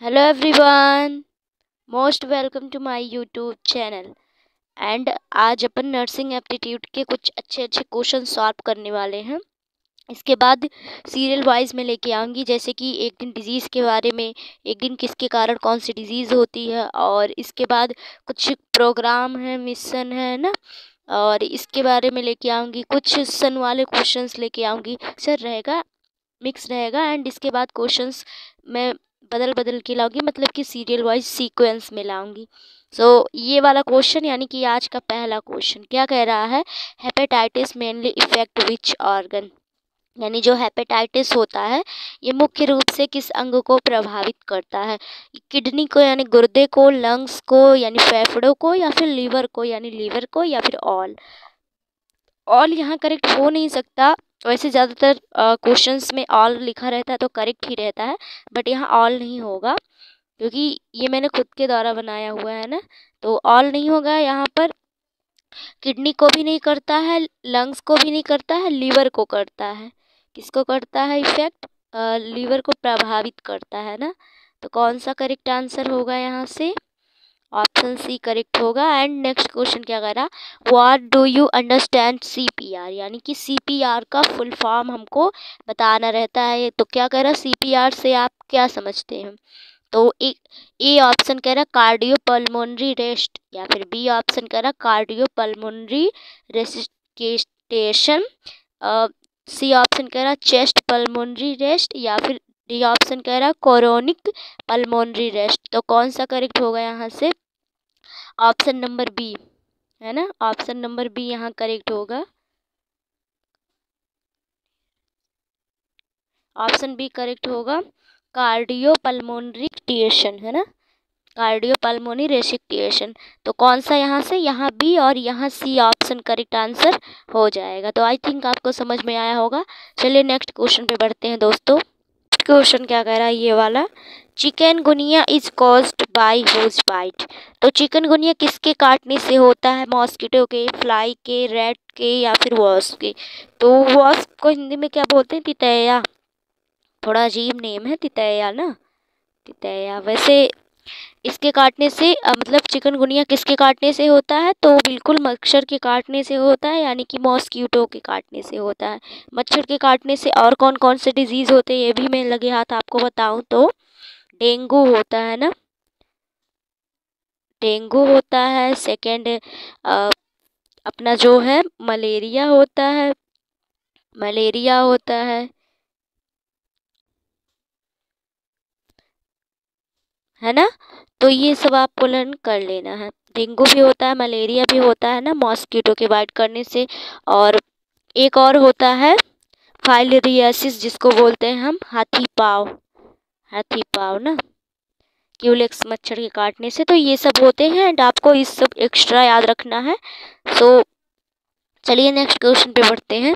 Hello everyone, most welcome to my YouTube channel. And आज अपन nursing aptitude के कुछ अच्छे अच्छे क्वेश्चन सॉल्व करने वाले हैं। इसके बाद सीरियल वाइज में लेके आऊँगी, जैसे कि एक दिन डिजीज़ के बारे में, एक दिन किसके कारण कौन सी डिजीज़ होती है, और इसके बाद कुछ प्रोग्राम है, मिशन है ना, और इसके बारे में लेके आऊँगी। कुछ सन वाले क्वेश्चंस लेके आऊँगी। सर रहेगा, मिक्स रहेगा। एंड इसके बाद क्वेश्चंस मैं बदल बदल के लाऊंगी, मतलब कि सीरियल वाइज सीक्वेंस में लाऊंगी। ये वाला क्वेश्चन यानी कि आज का पहला क्वेश्चन क्या कह रहा है, hepatitis mainly effect which organ, यानी जो हेपेटाइटिस होता है ये मुख्य रूप से किस अंग को प्रभावित करता है। किडनी को यानी गुर्दे को, लंग्स को यानी फेफड़ों को, या फिर लीवर को यानी लीवर को, या फिर ऑल यहाँ करेक्ट हो नहीं सकता। वैसे ज़्यादातर क्वेश्चंस में ऑल लिखा रहता है तो करेक्ट ही रहता है, बट यहाँ ऑल नहीं होगा क्योंकि ये मैंने खुद के द्वारा बनाया हुआ है ना, तो ऑल नहीं होगा यहाँ पर। किडनी को भी नहीं करता है, लंग्स को भी नहीं करता है, लीवर को करता है। किसको करता है इफेक्ट? लीवर को प्रभावित करता है ना। तो कौन सा करेक्ट आंसर होगा यहाँ से? ऑप्शन सी करेक्ट होगा। एंड नेक्स्ट क्वेश्चन क्या कह रहा, what do you understand CPR, यानी कि सीपीआर का फुल फॉर्म हमको बताना रहता है। तो क्या कह रहा, सीपीआर से आप क्या समझते हैं? तो एक ए ऑप्शन कह रहा कार्डियो पल्मोनरी रेस्ट, या फिर बी ऑप्शन कह रहा कार्डियो पल्मोनरी रेसिस्टेशन, सी ऑप्शन कह रहा चेस्ट पल्मोनरी रेस्ट, या फिर डी ऑप्शन कह रहा कोरोनिक पल्मोनरी रेस्ट। तो कौन सा करेक्ट होगा यहाँ से? ऑप्शन नंबर बी है ना, ऑप्शन नंबर बी यहाँ करेक्ट होगा। ऑप्शन बी करेक्ट होगा, कार्डियो पल्मोनरी रेसिस्टेशन है ना, कार्डियो पल्मोनरी रेसिस्टेशन। तो कौन सा यहाँ से, यहाँ बी और यहाँ सी ऑप्शन करेक्ट आंसर हो जाएगा। तो आई थिंक आपको समझ में आया होगा। चलिए नेक्स्ट क्वेश्चन पे बढ़ते हैं दोस्तों। क्वेश्चन क्या कह रहा है ये वाला, chikungunya is caused by whose bite. तो चिकनगुनिया किसके काटने से होता है? मॉस्किटो के, फ्लाई के, रैट के, या फिर वॉस्प के। तो वॉस्प को हिंदी में क्या बोलते हैं? तितैया। थोड़ा अजीब नेम है तितैया ना, तितैया। वैसे इसके काटने से मतलब चिकनगुनिया किसके काटने से होता है? तो बिल्कुल मच्छर के काटने से होता है, यानी कि मॉस्किटो के काटने से होता है। मच्छर के काटने से और कौन कौन से डिजीज़ होते हैं ये भी मैं लगे हाथ आपको बताऊं तो डेंगू होता है ना, डेंगू होता है। सेकंड अपना जो है मलेरिया होता है, मलेरिया होता है ना। तो ये सब आपको लर्न कर लेना है। डेंगू भी होता है, मलेरिया भी होता है ना, मॉस्किटो के बाइट करने से। और एक और होता है फाइलेरियासिस, जिसको बोलते हैं हम हाथी पाँव, हाथी पाँव ना, क्यूलेक्स मच्छर के काटने से। तो ये सब होते हैं एंड आपको इस सब एक्स्ट्रा याद रखना है। सो चलिए नेक्स्ट क्वेश्चन पे बढ़ते हैं।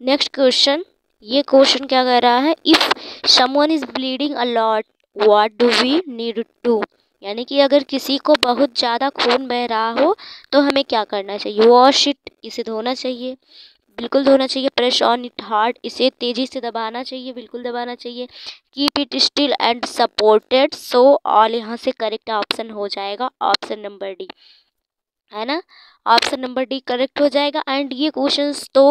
नेक्स्ट क्वेश्चन, ये क्वेश्चन क्या कह रहा है, if someone is bleeding a lot what do we need to, यानी कि अगर किसी को बहुत ज़्यादा खून बह रहा हो तो हमें क्या करना चाहिए? वॉश इट, इसे धोना चाहिए, बिल्कुल धोना चाहिए। प्रेस ऑन इट हार्ड, इसे तेज़ी से दबाना चाहिए, बिल्कुल दबाना चाहिए। Keep it still and supported. So all यहाँ से करेक्ट ऑप्शन हो जाएगा ऑप्शन नंबर डी है ना, ऑप्शन नंबर डी करेक्ट हो जाएगा। एंड ये क्वेश्चंस तो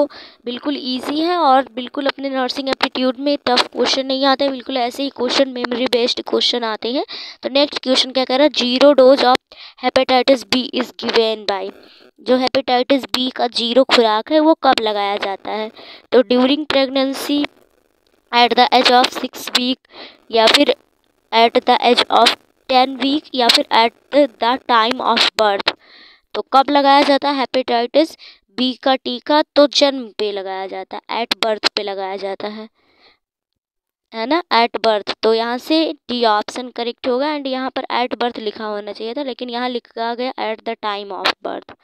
बिल्कुल इजी है और बिल्कुल अपने नर्सिंग एप्टीट्यूड में टफ क्वेश्चन नहीं आते, बिल्कुल ऐसे ही क्वेश्चन मेमोरी बेस्ड क्वेश्चन आते हैं। तो नेक्स्ट क्वेश्चन क्या कह रहा है, zero dose of hepatitis B is given by, जो हेपेटाइटिस बी का जीरो खुराक है वो कब लगाया जाता है? तो during pregnancy, at the age of 6 week, या फिर at the age of 10 week, या फिर at the time of birth. तो कब लगाया जाता है हेपेटाइटिस बी का टीका? तो जन्म पे लगाया जाता है, एट बर्थ पे लगाया जाता है ना, एट बर्थ। तो यहाँ से डी ऑप्शन करेक्ट होगा। एंड यहाँ पर एट बर्थ लिखा होना चाहिए था, लेकिन यहाँ लिखा गया eight the time of birth.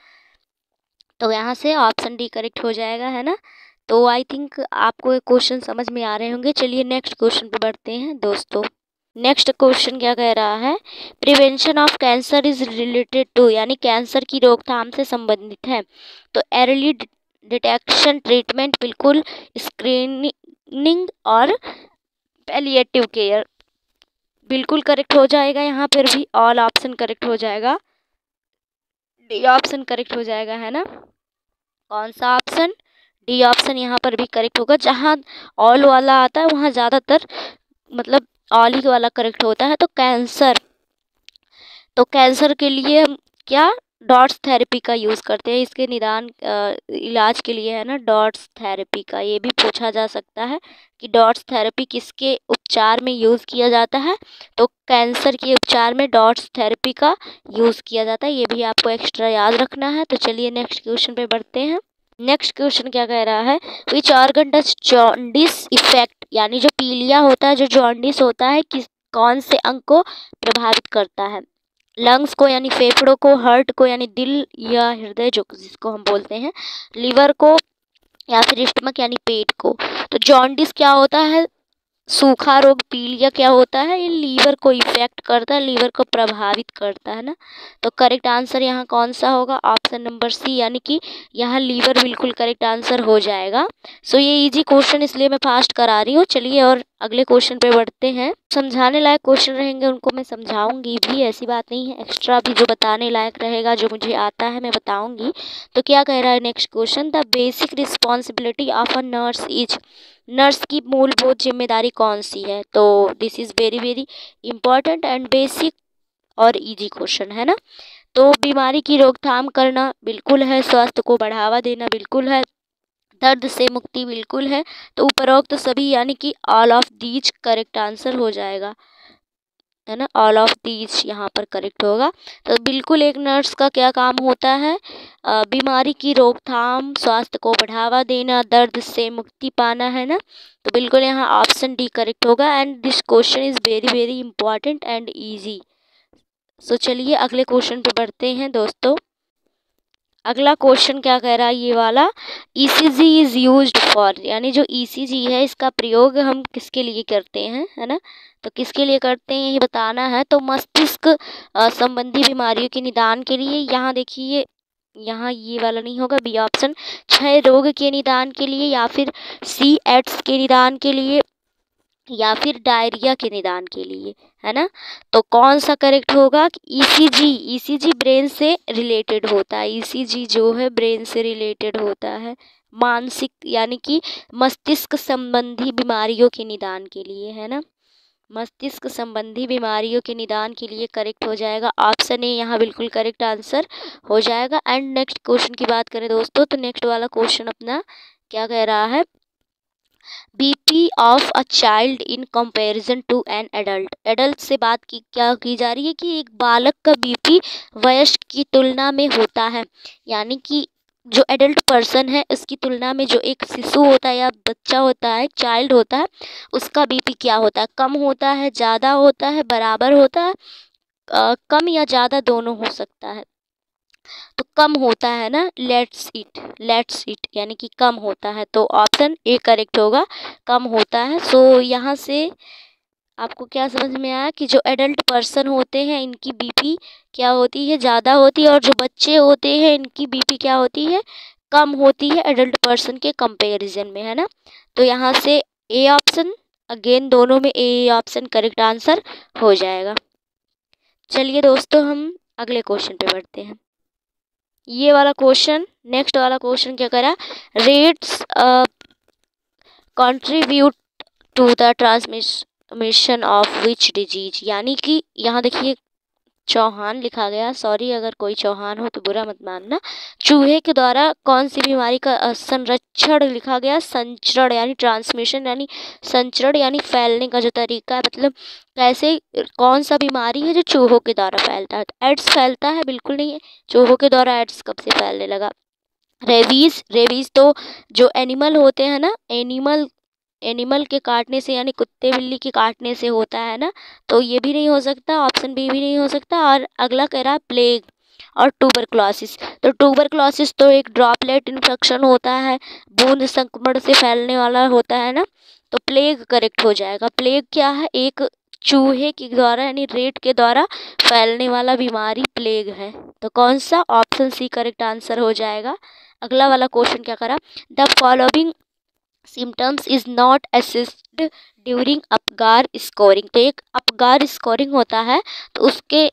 तो यहाँ से ऑप्शन डी करेक्ट हो जाएगा है ना। तो आई थिंक आपको ये क्वेश्चन समझ में आ रहे होंगे। चलिए नेक्स्ट क्वेश्चन पे बढ़ते हैं दोस्तों। नेक्स्ट क्वेश्चन क्या कह रहा है, prevention of cancer is related to, यानी कैंसर की रोकथाम से संबंधित है। तो अर्ली डिटेक्शन, ट्रीटमेंट, बिल्कुल स्क्रीनिंग और पैलिएटिव केयर। बिल्कुल करेक्ट हो जाएगा, यहाँ पर भी ऑल ऑप्शन करेक्ट हो जाएगा, डी ऑप्शन करेक्ट हो जाएगा, है ना। कौन सा ऑप्शन? डी ऑप्शन यहाँ पर भी करेक्ट होगा। जहाँ ऑल वाला आता है वहाँ ज़्यादातर मतलब ऑल ही वाला करेक्ट होता है। तो कैंसर, तो कैंसर के लिए हम क्या डॉट्स थेरेपी का यूज़ करते हैं, इसके निदान इलाज के लिए, है ना। डॉट्स थेरेपी का ये भी पूछा जा सकता है कि डॉट्स थेरेपी किसके उपचार में यूज़ किया जाता है, तो कैंसर के उपचार में डॉट्स थेरेपी का यूज़ किया जाता है। ये भी आपको एक्स्ट्रा याद रखना है। तो चलिए नेक्स्ट क्वेश्चन पे बढ़ते हैं। नेक्स्ट क्वेश्चन क्या कह रहा है, which organ does jaundice effect, यानी जो पीलिया होता है, जो जॉन्डिस होता है, किस कौन से अंग को प्रभावित करता है? लंग्स को यानी फेफड़ों को, हार्ट को यानी दिल या हृदय जो जिसको हम बोलते हैं, लिवर को, या फिर स्टमक यानी पेट को। तो जॉन्डिस क्या होता है? सूखा रोग। पीलिया क्या होता है? ये लीवर को इफेक्ट करता है, लीवर को प्रभावित करता है ना। तो करेक्ट आंसर यहाँ कौन सा होगा? ऑप्शन नंबर सी, यानी कि यहाँ लीवर बिल्कुल करेक्ट आंसर हो जाएगा। सो ये इजी क्वेश्चन इसलिए मैं फास्ट करा रही हूँ। चलिए और अगले क्वेश्चन पे बढ़ते हैं। समझाने लायक क्वेश्चन रहेंगे उनको मैं समझाऊंगी भी, ऐसी बात नहीं है। एक्स्ट्रा भी जो बताने लायक रहेगा, जो मुझे आता है, मैं बताऊंगी। तो क्या कह रहा है next question, the basic responsibility of a nurse is, nurse की मूलभूत जिम्मेदारी कौन सी है? तो this is very very important and basic और इजी क्वेश्चन, है ना। तो बीमारी की रोकथाम करना बिल्कुल है, स्वास्थ्य को बढ़ावा देना बिल्कुल है, दर्द से मुक्ति बिल्कुल है। तो उपरोक्त सभी यानी कि all of these correct answer हो जाएगा, है ना। ऑल ऑफ दीज यहाँ पर करेक्ट होगा। तो बिल्कुल एक नर्स का क्या काम होता है? बीमारी की रोकथाम, स्वास्थ्य को बढ़ावा देना, दर्द से मुक्ति पाना, है ना। तो बिल्कुल यहाँ ऑप्शन डी करेक्ट होगा। And this question is very very important and easy. So चलिए अगले क्वेश्चन पे बढ़ते हैं दोस्तों। अगला क्वेश्चन क्या कह रहा है ये वाला, ECG इज़ यूज्ड फॉर, यानी जो ECG है इसका प्रयोग हम किसके लिए करते हैं, है ना। तो किसके लिए करते हैं ये बताना है। तो मस्तिष्क संबंधी बीमारियों के निदान के लिए। यहाँ देखिए, यहाँ ये वाला नहीं होगा, बी ऑप्शन। क्षय रोग के निदान के लिए, या फिर सी एड्स के निदान के लिए, या फिर डायरिया के निदान के लिए, है ना। तो कौन सा करेक्ट होगा? ECG ब्रेन से रिलेटेड होता है। ECG जो है ब्रेन से रिलेटेड होता है, मानसिक यानी कि मस्तिष्क संबंधी बीमारियों के निदान के लिए, है ना। मस्तिष्क संबंधी बीमारियों के निदान के लिए करेक्ट हो जाएगा ऑप्शन ए, यहाँ बिल्कुल करेक्ट आंसर हो जाएगा। एंड नेक्स्ट क्वेश्चन की बात करें दोस्तों, तो नेक्स्ट वाला क्वेश्चन अपना क्या कह रहा है, BP of a child in comparison to an adult. Adult से बात की क्या की जा रही है कि एक बालक का BP वयस्क की तुलना में होता है, यानी कि जो एडल्ट पर्सन है उसकी तुलना में जो एक शिशु होता है या बच्चा होता है, चाइल्ड होता है, उसका BP क्या होता है? कम होता है, ज़्यादा होता है, बराबर होता है, कम या ज़्यादा दोनों हो सकता है। तो कम होता है ना, लेट्स इट यानी कि कम होता है। तो ऑप्शन ए करेक्ट होगा, कम होता है। सो यहाँ से आपको क्या समझ में आया कि जो एडल्ट पर्सन होते हैं इनकी BP क्या होती है? ज़्यादा होती है, और जो बच्चे होते हैं इनकी BP क्या होती है? कम होती है एडल्ट पर्सन के कंपैरिजन में, है ना। तो यहाँ से ए ऑप्शन, अगेन दोनों में ए ऑप्शन करेक्ट आंसर हो जाएगा। चलिए दोस्तों हम अगले क्वेश्चन पे बढ़ते हैं। ये वाला क्वेश्चन, नेक्स्ट वाला क्वेश्चन क्या करा, rates contribute to the transmission of which disease, यानी कि यहाँ देखिए चौहान लिखा गया, सॉरी अगर कोई चौहान हो तो बुरा मत मानना। चूहे के द्वारा कौन सी बीमारी का संरक्षण लिखा गया, संचरण यानी ट्रांसमिशन, यानी संचरण यानी फैलने का जो तरीका है, मतलब कैसे कौन सा बीमारी है जो चूहों के द्वारा फैलता है? तो एड्स फैलता है? बिल्कुल नहीं है, चूहों के द्वारा एड्स कब से फैलने लगा? रेबीज तो जो एनिमल होते हैं ना, एनिमल के काटने से यानी कुत्ते बिल्ली के काटने से होता है ना। तो ये भी नहीं हो सकता, ऑप्शन बी भी नहीं हो सकता। और अगला कह रहा है प्लेग और ट्यूबरक्लोसिस। तो ट्यूबरक्लोसिस तो एक ड्रॉपलेट इन्फेक्शन होता है, बूंद संक्रमण से फैलने वाला होता है ना। तो प्लेग करेक्ट हो जाएगा। प्लेग क्या है? एक चूहे के द्वारा यानी रेट के द्वारा फैलने वाला बीमारी प्लेग है। तो कौन सा? ऑप्शन सी करेक्ट आंसर हो जाएगा। अगला वाला क्वेश्चन क्या करा, the following symptoms is not assessed during Apgar scoring. तो एक अपगार स्कोरिंग होता है तो उसके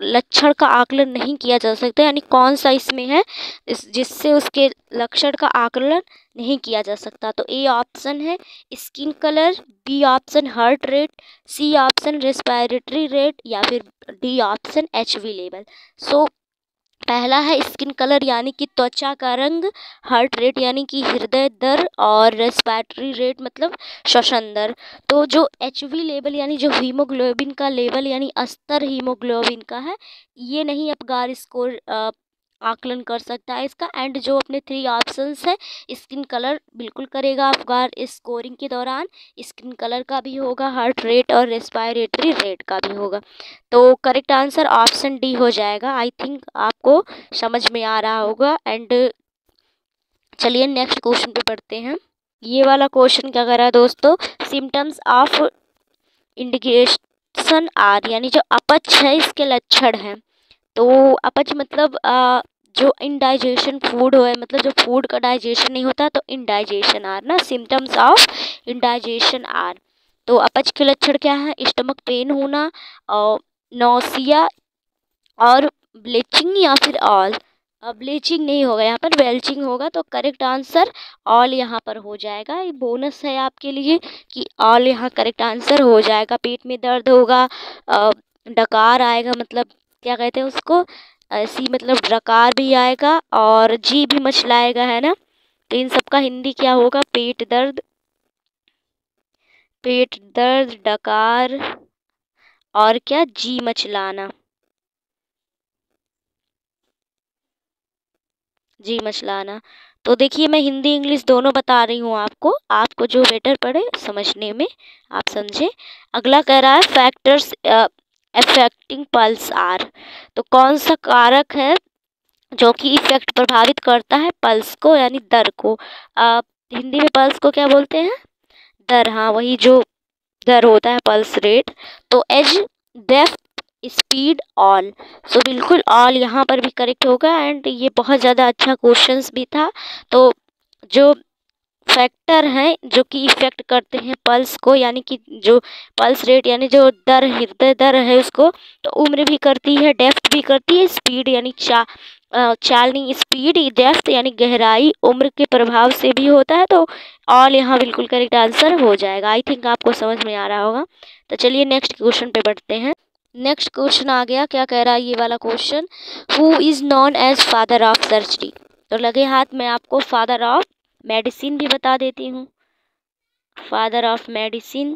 लक्षण का आकलन नहीं किया जा सकता, यानी कौन सा इसमें है जिससे उसके लक्षण का आकलन नहीं किया जा सकता। तो ए ऑप्शन है skin colour, B option heart rate, C option respiratory rate, या फिर D option HV level. So पहला है स्किन कलर यानी कि त्वचा का रंग, हार्ट रेट यानी कि हृदय दर, और रेस्पिरेटरी रेट मतलब श्वसन दर। तो जो HV लेवल यानी जो हीमोग्लोबिन का लेवल यानी स्तर हीमोग्लोबिन का है, ये नहीं अपगार स्कोर आकलन कर सकता है इसका। एंड जो अपने 3 ऑप्शंस है, स्किन कलर बिल्कुल करेगा अपगार स्कोरिंग के दौरान, स्किन कलर का भी होगा, हार्ट रेट और रेस्पिरेटरी रेट का भी होगा। तो करेक्ट आंसर ऑप्शन डी हो जाएगा। आई थिंक आपको समझ में आ रहा होगा। एंड चलिए नेक्स्ट क्वेश्चन पे पढ़ते हैं। ये वाला क्वेश्चन क्या कर रहा है दोस्तों, सिम्टम्स ऑफ इंडिकेशन आर, यानी जो अपच है इसके लक्षण हैं। तो अपच मतलब जो इनडाइजेशन फूड हो, मतलब जो फूड का डाइजेशन नहीं होता, तो इनडाइजेशन आर ना, सिम्टम्स ऑफ इनडाइजेशन आर। तो अपच के लक्षण क्या है, स्टमक पेन होना, और नौसिया, और ब्लीचिंग, या फिर ऑल। ब्लीचिंग नहीं होगा यहाँ पर, वेल्चिंग होगा। तो करेक्ट आंसर ऑल यहाँ पर हो जाएगा। ये बोनस है आपके लिए कि ऑल यहाँ करेक्ट आंसर हो जाएगा। पेट में दर्द होगा, डकार आएगा, मतलब क्या कहते हैं उसको, ऐसी मतलब डकार भी आएगा, और जी भी मचलाएगा, है ना। तो इन सब का हिंदी क्या होगा, पेट दर्द, डकार, और क्या, जी मचलाना, जी मचलाना। तो देखिए मैं हिंदी इंग्लिश दोनों बता रही हूँ आपको, आपको जो बेटर पड़े समझने में आप समझे। अगला कह रहा है फैक्टर्स अफेक्टिंग पल्स आर। तो कौन सा कारक है जो कि इफेक्ट प्रभावित करता है पल्स को, यानी दर को। हिंदी में पल्स को क्या बोलते हैं, दर। हाँ, वही जो दर होता है, पल्स रेट। तो एज, डेप्थ, स्पीड, ऑल। सो बिल्कुल ऑल यहाँ पर भी करेक्ट होगा। एंड ये बहुत ज़्यादा अच्छा क्वेश्चंस भी था। तो जो फैक्टर हैं जो कि इफेक्ट करते हैं पल्स को, यानी कि जो पल्स रेट यानी जो दर, हृदय दर है उसको, तो उम्र भी करती है, डेप्थ भी करती है, स्पीड यानी चालनी स्पीड, डेप्थ यानी गहराई, उम्र के प्रभाव से भी होता है। तो ऑल यहाँ बिल्कुल करेक्ट आंसर हो जाएगा। आई थिंक आपको समझ में आ रहा होगा। तो चलिए नेक्स्ट क्वेश्चन पे बढ़ते हैं। नेक्स्ट क्वेश्चन आ गया, क्या कह रहा है ये वाला question, who is known as father of surgery. तो लगे हाथ में आपको फादर ऑफ मेडिसिन भी बता देती हूँ। फादर ऑफ मेडिसिन,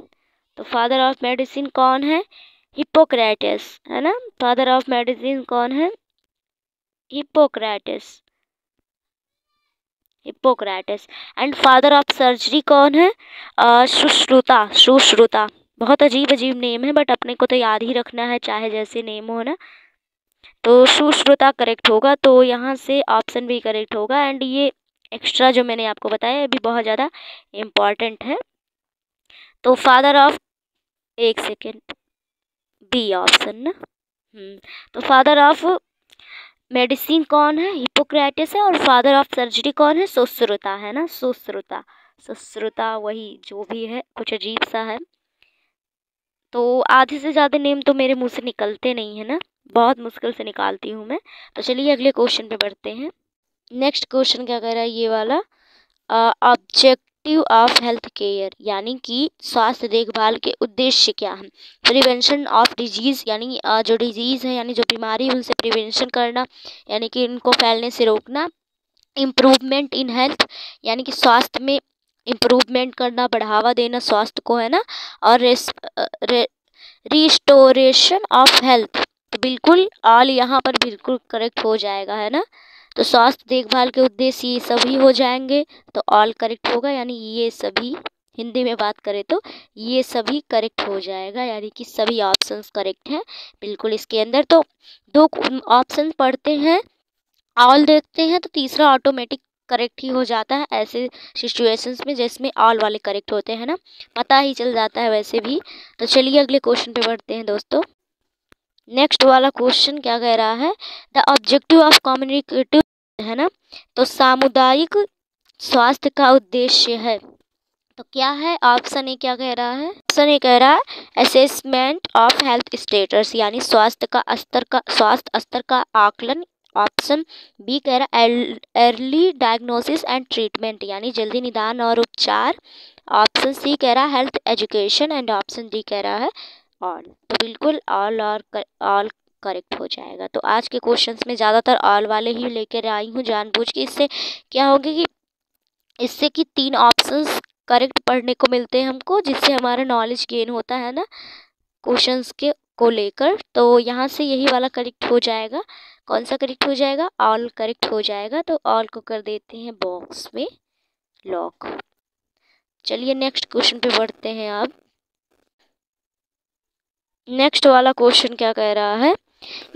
तो फादर ऑफ मेडिसिन कौन है, हिप्पोक्रेटस, है ना। फादर ऑफ मेडिसिन कौन है, Hippocrates, Hippocrates. And father of surgery कौन है, सुश्रुता, सुश्रुता। बहुत अजीब अजीब नेम है, बट अपने को तो याद ही रखना है, चाहे जैसे नेम हो ना। तो सुश्रुता करेक्ट होगा। तो यहाँ से ऑप्शन भी करेक्ट होगा। एंड ये एक्स्ट्रा जो मैंने आपको बताया ये भी बहुत ज़्यादा इम्पॉर्टेंट है। तो फादर ऑफ, एक सेकेंड, बी ऑप्शन ना। तो फादर ऑफ मेडिसिन कौन है, हिप्पोक्रेटस है। और फादर ऑफ सर्जरी कौन है, सुश्रुता, है ना। सुश्रुता, सुश्रुता, वही जो भी है, कुछ अजीब सा है। तो आधे से ज़्यादा नेम तो मेरे मुंह से निकलते नहीं है ना, बहुत मुश्किल से निकालती हूँ मैं। तो चलिए अगले क्वेश्चन पे बढ़ते हैं। नेक्स्ट क्वेश्चन क्या कह रहा है ये वाला, ऑब्जेक्टिव ऑफ हेल्थ केयर, यानी कि स्वास्थ्य देखभाल के उद्देश्य क्या हैं। प्रिवेंशन ऑफ डिजीज़, यानी जो डिजीज़ है यानी जो बीमारी उनसे प्रिवेंशन करना, यानी कि इनको फैलने से रोकना। इम्प्रूवमेंट इन हेल्थ, यानी कि स्वास्थ्य में इम्प्रूवमेंट करना, बढ़ावा देना स्वास्थ्य को, है ना। और रिस्टोरेशन ऑफ हेल्थ, तो बिल्कुल ऑल यहाँ पर बिल्कुल करेक्ट हो जाएगा, है ना। तो स्वास्थ्य देखभाल के उद्देश्य ये सभी हो जाएंगे, तो ऑल करेक्ट होगा, यानी ये सभी, हिंदी में बात करें तो ये सभी करेक्ट हो जाएगा, यानी कि सभी ऑप्शंस करेक्ट हैं बिल्कुल इसके अंदर। तो 2 ऑप्शन पढ़ते हैं, ऑल देखते हैं, तो तीसरा ऑटोमेटिक करेक्ट ही हो जाता है ऐसे सिचुएशंस में जिसमें ऑल वाले करेक्ट होते हैं ना, पता ही चल जाता है वैसे भी। तो चलिए अगले क्वेश्चन पे बढ़ते हैं दोस्तों। नेक्स्ट वाला क्वेश्चन क्या कह रहा है, द ऑब्जेक्टिव ऑफ कम्युनिकेटिव, है ना। तो सामुदायिक स्वास्थ्य का उद्देश्य है, तो क्या है ऑप्शन ए, क्या कह रहा है? ऑप्शन ए कह रहा है असेसमेंट ऑफ हेल्थ स्टेटस, यानी स्वास्थ्य स्तर का आकलन। ऑप्शन बी कह रहा है अर्ली डायग्नोसिस एंड ट्रीटमेंट, यानी जल्दी निदान और उपचार। ऑप्शन सी कह रहा है health education and option D कह रहा है ऑल। तो बिल्कुल ऑल और ऑल करेक्ट हो जाएगा। तो आज के क्वेश्चंस में ज़्यादातर ऑल वाले ही लेकर आई हूँ जानबूझ के। इससे क्या होगा कि इससे कि 3 ऑप्शंस करेक्ट पढ़ने को मिलते हैं हमको, जिससे हमारा नॉलेज गेन होता है ना क्वेश्चंस के को लेकर। तो यहाँ से यही वाला करेक्ट हो जाएगा। कौन सा करेक्ट हो जाएगा? ऑल करेक्ट हो जाएगा। तो ऑल को कर देते हैं बॉक्स में लॉक। चलिए नेक्स्ट क्वेश्चन पे बढ़ते हैं। अब नेक्स्ट वाला क्वेश्चन क्या कह रहा है?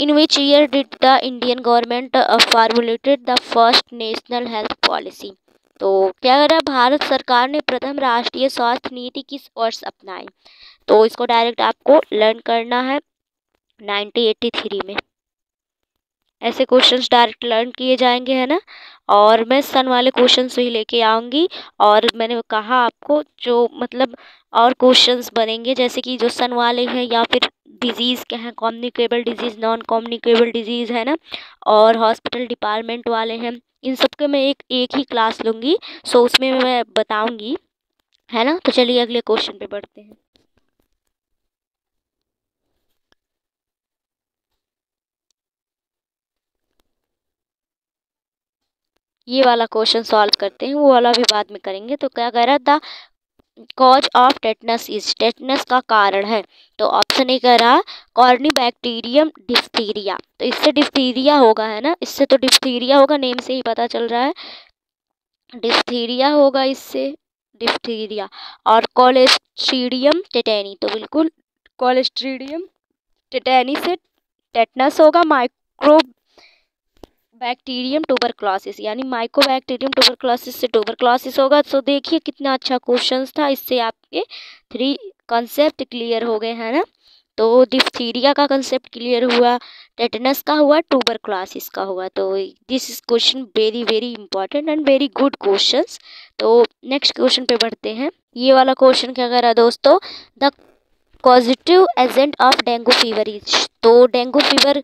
In which year did the Indian government formulated the first national health policy? तो क्या कह रहा है? भारत सरकार ने प्रथम राष्ट्रीय स्वास्थ्य नीति किस वर्ष अपनाई? तो इसको डायरेक्ट आपको लर्न करना है 1983 में। ऐसे क्वेश्चंस डायरेक्ट लर्न किए जाएंगे, है ना। और मैं सन वाले क्वेश्चंस भी लेके आऊँगी। और मैंने कहा आपको जो मतलब और क्वेश्चंस बनेंगे, जैसे कि जो सन वाले हैं या फिर डिजीज़ क्या है, communicable disease, non communicable disease, है ना, और हॉस्पिटल डिपार्टमेंट वाले हैं, इन सब के मैं एक ही क्लास लूँगी। सो उसमें मैं बताऊँगी, है ना। तो चलिए अगले क्वेश्चन पे बढ़ते हैं। ये वाला क्वेश्चन सॉल्व करते हैं, वो वाला भी बाद में करेंगे। तो क्या कह रहा था? Cause of tetanus is, tetanus का कारण है। तो ऑप्शन ए कह रहा कॉर्निबैक्टीरियम डिप्थीरिया। तो इससे डिप्थीरिया होगा, है ना, इससे तो डिप्थीरिया होगा, नेम से ही पता चल रहा है डिप्थीरिया होगा इससे, डिप्थीरिया। और कॉलेस्ट्रीडियम टेटेनी, तो बिल्कुल कॉलेस्ट्रीडियम टेटेनी से टेटनस होगा। माइक्रो बैक्टीरियम ट्यूबरक्लोसिस, यानी माइकोबैक्टीरियम ट्यूबरक्लोसिस से ट्यूबरक्लोसिस होगा। तो देखिए कितना अच्छा क्वेश्चन था, इससे आपके 3 कॉन्सेप्ट क्लियर हो गए, हैं ना। तो डिप्थीरिया का कंसेप्ट क्लियर हुआ, टेटनस का हुआ, ट्यूबरक्लोसिस का हुआ। तो this is question very very important and very good questions. तो नेक्स्ट क्वेश्चन पे बढ़ते हैं। ये वाला क्वेश्चन क्या कर रहा है दोस्तों? The positive agent of dengue fever is. तो डेंगू फीवर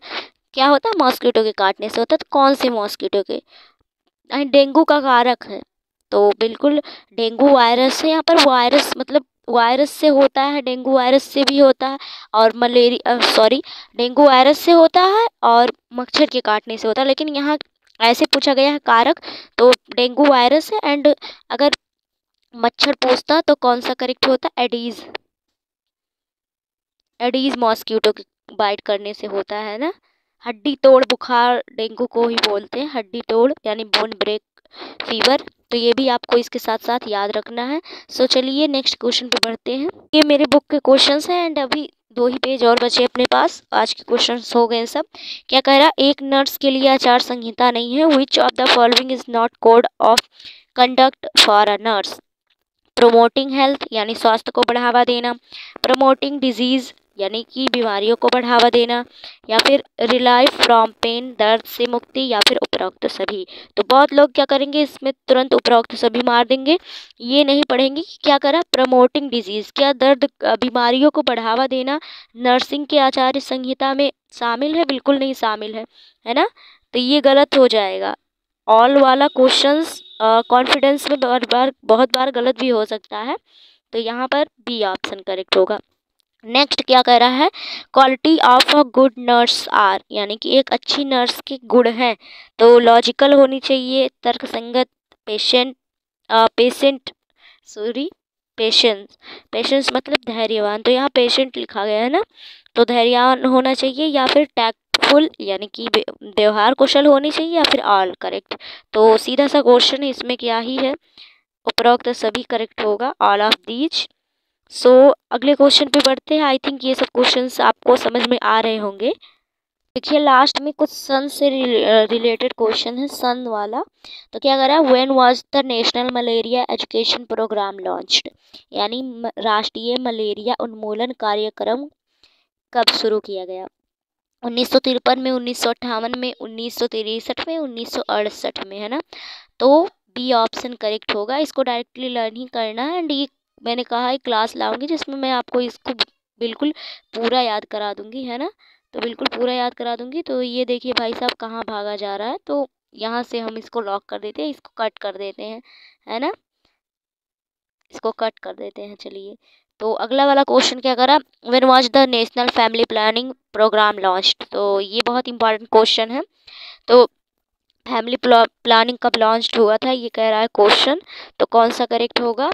क्या होता है? मॉस्किटो के काटने से होता है। तो कौन से मॉस्किटो के? डेंगू का कारक है। तो बिल्कुल डेंगू वायरस है। यहाँ पर वायरस मतलब वायरस से होता है, डेंगू वायरस से भी होता है, और डेंगू वायरस से होता है और मच्छर के काटने से होता है। लेकिन यहाँ ऐसे पूछा गया है कारक, तो डेंगू वायरस है। एंड अगर मच्छर पूछता तो कौन सा करेक्ट होता? एडीज, एडीज मॉस्किटो के बाइट करने से होता है ना। हड्डी तोड़ बुखार डेंगू को ही बोलते हैं, हड्डी तोड़ यानी बोन ब्रेक फीवर। तो ये भी आपको इसके साथ साथ याद रखना है। सो चलिए नेक्स्ट क्वेश्चन पे बढ़ते हैं। ये मेरे बुक के क्वेश्चंस हैं एंड अभी 2 ही पेज और बचे अपने पास। आज के क्वेश्चंस हो गए सब। क्या कह रहा? एक नर्स के लिए आचार संहिता नहीं है। Which of the following is not code of conduct for a nurse? Promoting health, यानी स्वास्थ्य को बढ़ावा देना, प्रमोटिंग डिजीज, यानी कि बीमारियों को बढ़ावा देना, या फिर रिलाइव फ्रॉम पेन, दर्द से मुक्ति, या फिर उपरोक्त सभी। तो बहुत लोग क्या करेंगे, इसमें तुरंत उपरोक्त सभी मार देंगे, ये नहीं पढ़ेंगे कि क्या करा प्रमोटिंग डिजीज, क्या दर्द बीमारियों को बढ़ावा देना नर्सिंग के आचार्य संहिता में शामिल है? बिल्कुल नहीं शामिल है ना। तो ये गलत हो जाएगा। ऑल वाला क्वेश्चंस कॉन्फिडेंस में बहुत बार गलत भी हो सकता है। तो यहाँ पर बी ऑप्शन करेक्ट होगा। नेक्स्ट क्या कह रहा है? Quality of a good nurse are, यानी कि एक अच्छी नर्स के गुण हैं। तो लॉजिकल होनी चाहिए, तर्कसंगत, पेशेंट पेशेंस, पेशेंस मतलब धैर्यवान। तो यहाँ पेशेंट लिखा गया है ना, तो धैर्यवान होना चाहिए, या फिर टैक्टफुल यानी कि व्यवहार कुशल होनी चाहिए, या फिर ऑल करेक्ट। तो सीधा सा क्वेश्चन इसमें क्या ही है, उपरोक्त सभी करेक्ट होगा, ऑल ऑफ दीज। सो अगले क्वेश्चन पे बढ़ते हैं। आई थिंक ये सब क्वेश्चंस आपको समझ में आ रहे होंगे। देखिए लास्ट में कुछ सन से रिलेटेड क्वेश्चन है, सन वाला। तो क्या कर रहा है? When was the national malaria education programme launched, यानी राष्ट्रीय मलेरिया उन्मूलन कार्यक्रम कब शुरू किया गया? 1953 में, 1958 में, 1963 में, 1968 में, है ना। तो बी ऑप्शन करेक्ट होगा। इसको डायरेक्टली लर्न ही करना है। एंड ये मैंने कहा एक क्लास लाऊंगी जिसमें मैं आपको इसको बिल्कुल पूरा याद करा दूंगी, है ना। तो बिल्कुल पूरा याद करा दूंगी। तो ये देखिए भाई साहब कहाँ भागा जा रहा है, तो यहाँ से हम इसको लॉक कर देते हैं, इसको कट कर देते हैं, है ना, इसको कट कर देते हैं। चलिए, तो अगला वाला क्वेश्चन क्या करा, when was the national family planning programme launched. तो ये बहुत इंपॉर्टेंट क्वेश्चन है। तो फैमिली प्लानिंग कब लॉन्च हुआ था, ये कह रहा है क्वेश्चन। तो कौन सा करेक्ट होगा,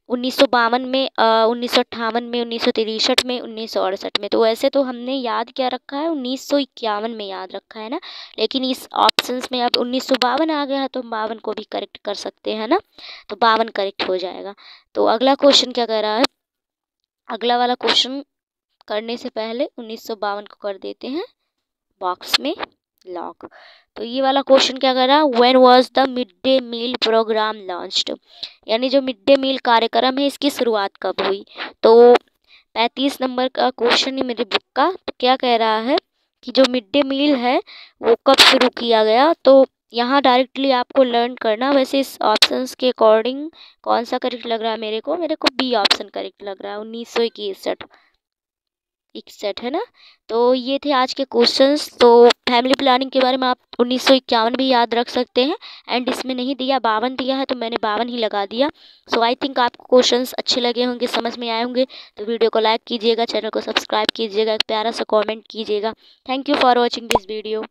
1952 में, 1958 में, 1963 में, 1968 में। तो वैसे तो हमने याद क्या रखा है, 1951 में याद रखा है ना, लेकिन इस ऑप्शंस में अब 1952 आ गया है तो हम 52 को भी करेक्ट कर सकते हैं ना, तो 52 करेक्ट हो जाएगा। तो अगला क्वेश्चन क्या कह रहा है, अगला वाला क्वेश्चन करने से पहले 1952 को कर देते हैं बॉक्स में लॉक। तो ये वाला क्वेश्चन क्या कर रहा है, when was the mid day meal programme launched, यानी जो मिड डे मील कार्यक्रम है इसकी शुरुआत कब हुई। तो 35 नंबर का क्वेश्चन है मेरी बुक का। तो क्या कह रहा है कि जो मिड डे मील है वो कब शुरू किया गया। तो यहाँ डायरेक्टली आपको लर्न करना। वैसे इस ऑप्शंस के अकॉर्डिंग कौन सा करेक्ट लग रहा है मेरे को बी ऑप्शन करेक्ट लग रहा है, 1961, है ना। तो ये थे आज के क्वेश्चंस। तो फैमिली प्लानिंग के बारे में आप 1951 भी याद रख सकते हैं। एंड इसमें नहीं दिया, 52 दिया है तो मैंने 52 ही लगा दिया। सो आई थिंक आपको क्वेश्चंस अच्छे लगे होंगे, समझ में आए होंगे। तो वीडियो को लाइक कीजिएगा, चैनल को सब्सक्राइब कीजिएगा, एक प्यारा सा कॉमेंट कीजिएगा। Thank you for watching this video.